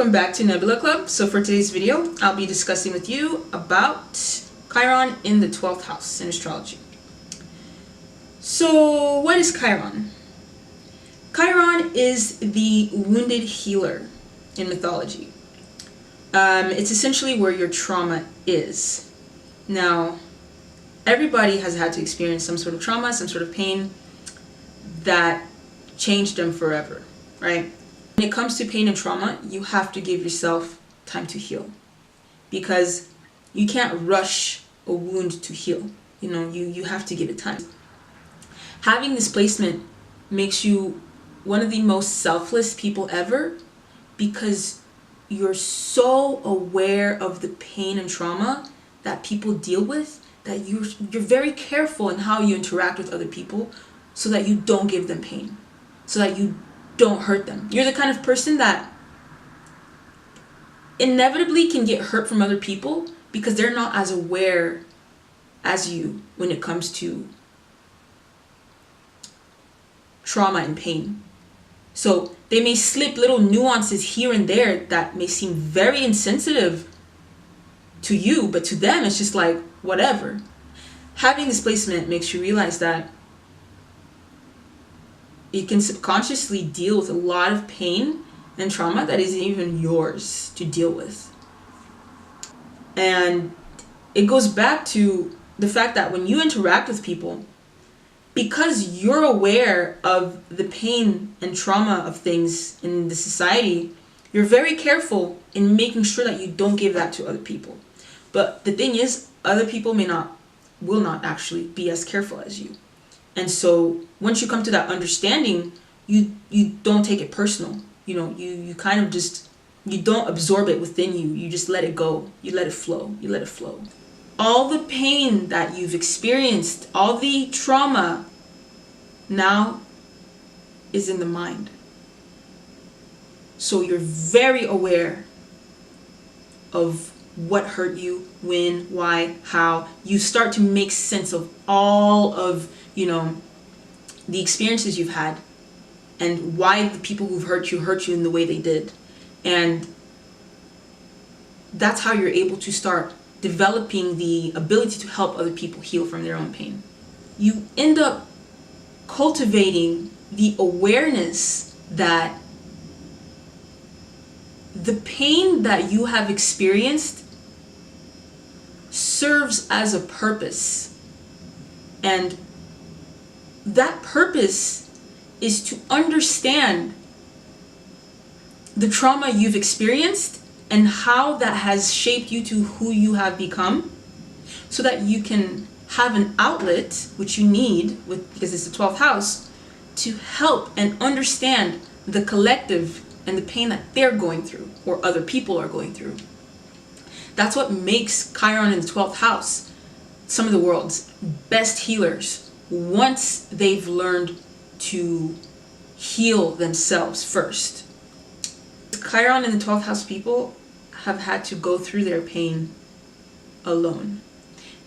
Welcome back to Nebula Club. So for today's video, I'll be discussing with you about Chiron in the 12th house in astrology. So what is Chiron? Chiron is the wounded healer in mythology. It's essentially where your trauma is. Now, everybody has had to experience some sort of trauma, some sort of pain that changed them forever, right? When it comes to pain and trauma, you have to give yourself time to heal, because you can't rush a wound to heal. You have to give it time. Having this placement makes you one of the most selfless people ever, because you're so aware of the pain and trauma that people deal with that you're very careful in how you interact with other people so that you don't give them pain, so that you don't hurt them. You're the kind of person that inevitably can get hurt from other people because they're not as aware as you when it comes to trauma and pain. So they may slip little nuances here and there that may seem very insensitive to you, but to them it's just like whatever. Having this placement makes you realize that you can subconsciously deal with a lot of pain and trauma that isn't even yours to deal with. And it goes back to the fact that when you interact with people, because you're aware of the pain and trauma of things in the society, you're very careful in making sure that you don't give that to other people. But the thing is, other people will not actually be as careful as you. And so once you come to that understanding, you don't take it personal. You kind of just, you don't absorb it within you. You just let it go. You let it flow. You let it flow. All the pain that you've experienced, all the trauma now is in the mind. So you're very aware of what hurt you, when, why, how. You start to make sense of all of the experiences you've had and why the people who've hurt you in the way they did. And that's how you're able to start developing the ability to help other people heal from their own pain. You end up cultivating the awareness that the pain that you have experienced serves as a purpose, and that purpose is to understand the trauma you've experienced and how that has shaped you to who you have become, so that you can have an outlet, which you need because it's the 12th house, to help and understand the collective and the pain that they're going through or other people are going through. That's what makes Chiron in the 12th house some of the world's best healers, once they've learned to heal themselves first. Chiron in the 12th house people have had to go through their pain alone.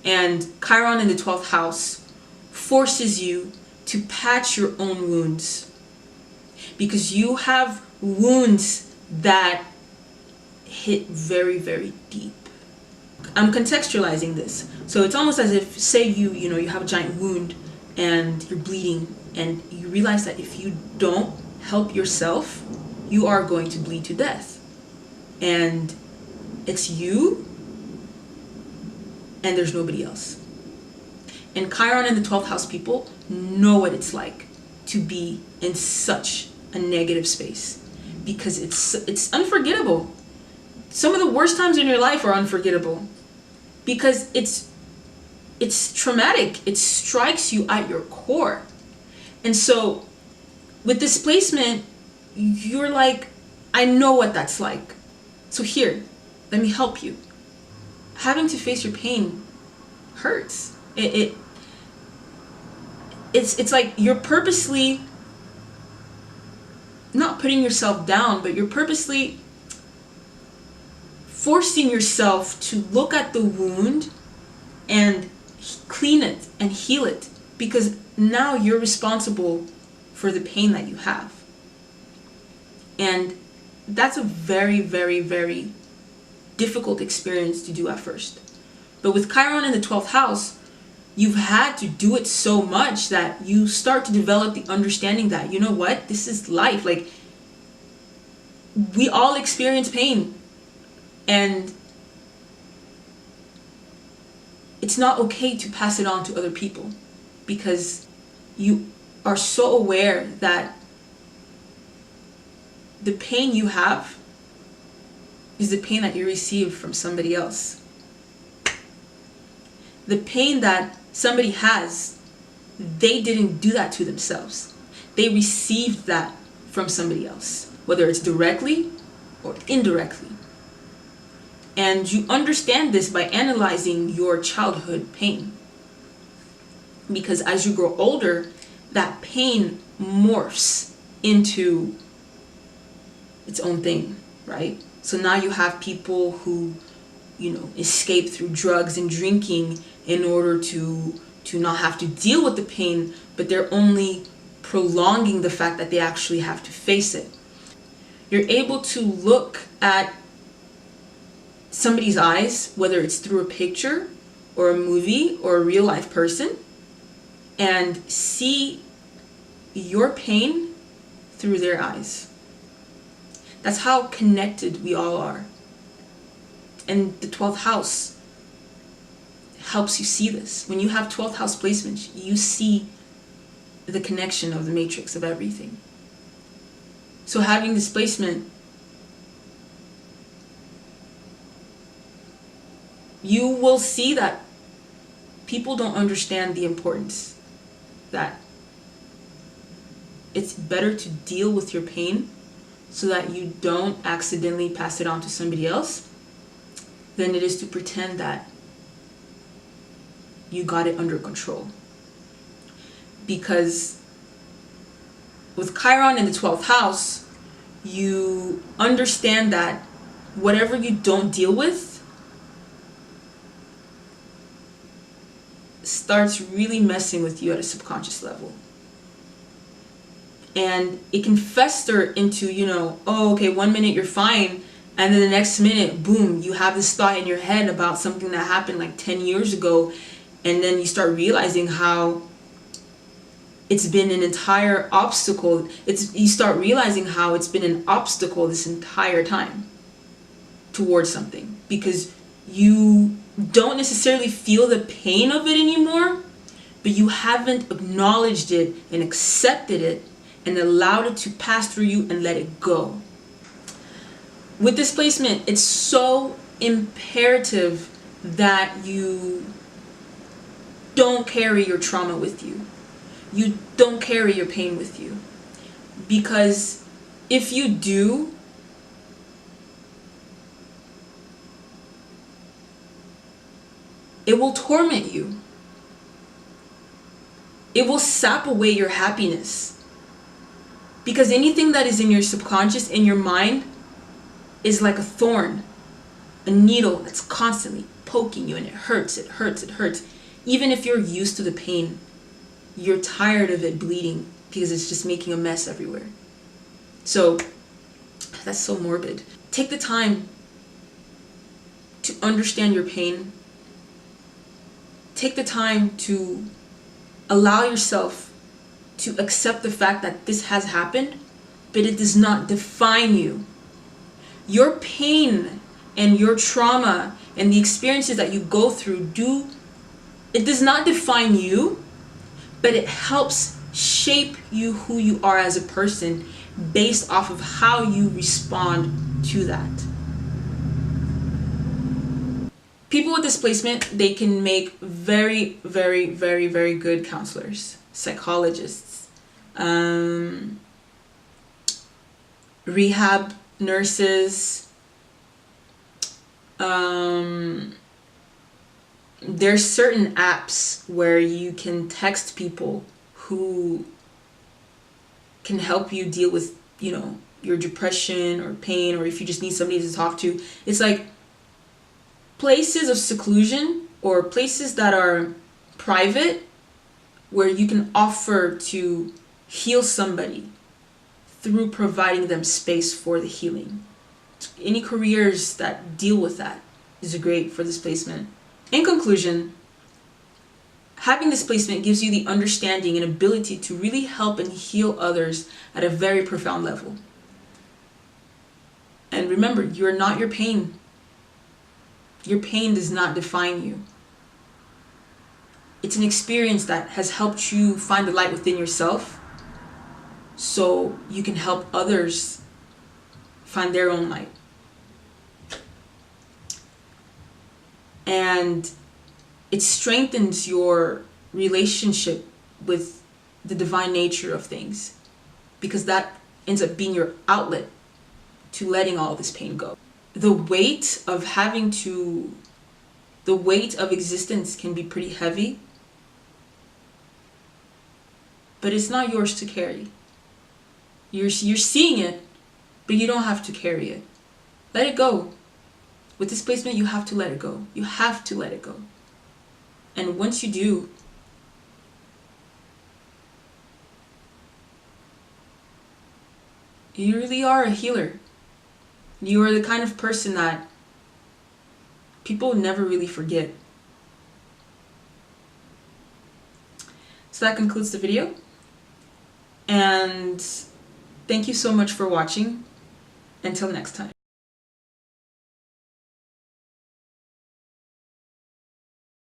And Chiron in the 12th house forces you to patch your own wounds, because you have wounds that hit very, very deep. I'm contextualizing this. So it's almost as if, say you have a giant wound and you're bleeding, and you realize that if you don't help yourself, you are going to bleed to death. And it's you and there's nobody else. And Chiron and the 12th house people know what it's like to be in such a negative space, because it's unforgettable. Some of the worst times in your life are unforgettable because it's traumatic. It strikes you at your core. And so with displacement, you're like, I know what that's like. So here, let me help you. Having to face your pain hurts. It's like you're purposely not putting yourself down, but you're purposely forcing yourself to look at the wound and clean it and heal it, because now you're responsible for the pain that you have. And that's a very, very, very difficult experience to do at first. But with Chiron in the 12th house, you've had to do it so much that you start to develop the understanding that, you know what, this is life. Like, we all experience pain, and it's not okay to pass it on to other people, because you are so aware that the pain you have is the pain that you receive from somebody else. The pain that somebody has, they didn't do that to themselves. They received that from somebody else, whether it's directly or indirectly. And you understand this by analyzing your childhood pain. Because as you grow older, that pain morphs into its own thing, right? So now you have people who, escape through drugs and drinking in order to not have to deal with the pain, but they're only prolonging the fact that they actually have to face it. You're able to look at somebody's eyes, whether it's through a picture or a movie or a real life person, and see your pain through their eyes. That's how connected we all are. And the 12th house helps you see this. When you have 12th house placements, you see the connection of the matrix of everything. So having this placement, you will see that people don't understand the importance, that it's better to deal with your pain so that you don't accidentally pass it on to somebody else than it is to pretend that you got it under control. Because with Chiron in the 12th house, you understand that whatever you don't deal with starts really messing with you at a subconscious level. And it can fester into, oh, okay, 1 minute you're fine, and then the next minute, boom, you have this thought in your head about something that happened like 10 years ago, and then you start realizing how it's been an entire obstacle. You start realizing how it's been an obstacle this entire time towards something, because you don't necessarily feel the pain of it anymore, but you haven't acknowledged it and accepted it and allowed it to pass through you and let it go. With this placement, it's so imperative that you don't carry your trauma with you. You don't carry your pain with you. Because if you do, it will torment you. It will sap away your happiness. Because anything that is in your subconscious, in your mind, is like a thorn, a needle that's constantly poking you, and it hurts, it hurts, it hurts. Even if you're used to the pain, you're tired of it bleeding because it's just making a mess everywhere. So that's so morbid. Take the time to understand your pain. Take the time to allow yourself to accept the fact that this has happened, but it does not define you. Your pain and your trauma and the experiences that you go through it does not define you, but it helps shape you, who you are as a person, based off of how you respond to that. People with displacement, they can make very, very, very, very good counselors, psychologists, rehab nurses. There's certain apps where you can text people who can help you deal with, your depression or pain, or if you just need somebody to talk to. It's like places of seclusion or places that are private where you can offer to heal somebody through providing them space for the healing. Any careers that deal with that is great for this placement. In conclusion, having this placement gives you the understanding and ability to really help and heal others at a very profound level. And remember, you are not your pain. Your pain does not define you. It's an experience that has helped you find the light within yourself so you can help others find their own light. And it strengthens your relationship with the divine nature of things, because that ends up being your outlet to letting all this pain go. The weight of existence can be pretty heavy, but it's not yours to carry. You're seeing it, but you don't have to carry it. Let it go. With this placement, you have to let it go. You have to let it go. And once you do, you really are a healer. You are the kind of person that people never really forget. So that concludes the video. And thank you so much for watching. Until next time.